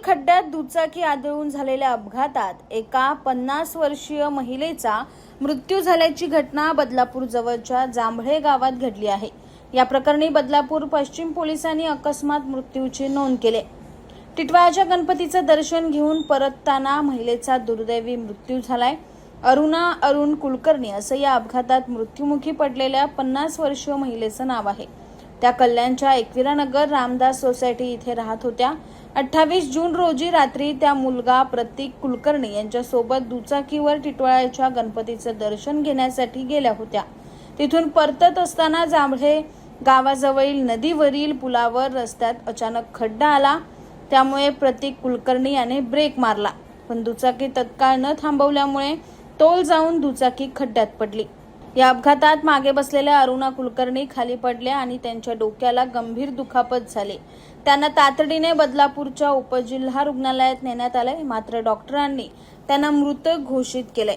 खड्ड्यात दुचाकी आदळून झालेल्या अपघातात एका 50 वर्षीय महिलेचा मृत्यू झाल्याची घटना बदलापूर जवळच्या जांभळे गावात घडली आहे। या प्रकरणी बदलापूर पश्चिम पोलिसांनी अकस्मात मृत्यूची नोंद केली। टिटवाळ्याच्या गणपतीचं दर्शन घेऊन परतताना महिलेचा दुर्दैवी मृत्यू झालाय। अरुणा अरुण कुलकर्णी असं या अपघातात मृत्युमुखी पडलेल्या 50 वर्षीय महिलेचं नाव आहे। त्या कल्याणच्या एकविरानगर रामदास सोसायटी इथे राहत होत्या। 28 जून रोजी रात्री त्या मुलगा प्रतीक कुलकर्णी यांच्यासोबत दुचाकीवर टिटवाळ्याच्या गणपतीचं दर्शन घेण्यासाठी गेल्या होत्या। तिथून परतत असताना जांभळे गावाजवळील नदीवरील पुलावर रस्त्यात अचानक खड्डा आला। त्यामुळे प्रतीक कुलकर्णी याने ब्रेक मारला, पण दुचाकी तत्काळ न थांबवल्यामुळे तोल जाऊन दुचाकी खड्ड्यात पडली। या अपघातात मागे बसलेल्या अरुणा कुलकर्णी खाली पडल्या आणि त्यांच्या डोक्याला गंभीर दुखापत झाली। त्यांना तातडीने बदलापूरच्या उपजिल्हा रुग्णालयात नेण्यात आले, मात्र डॉक्टरांनी त्यांना मृत घोषित केले।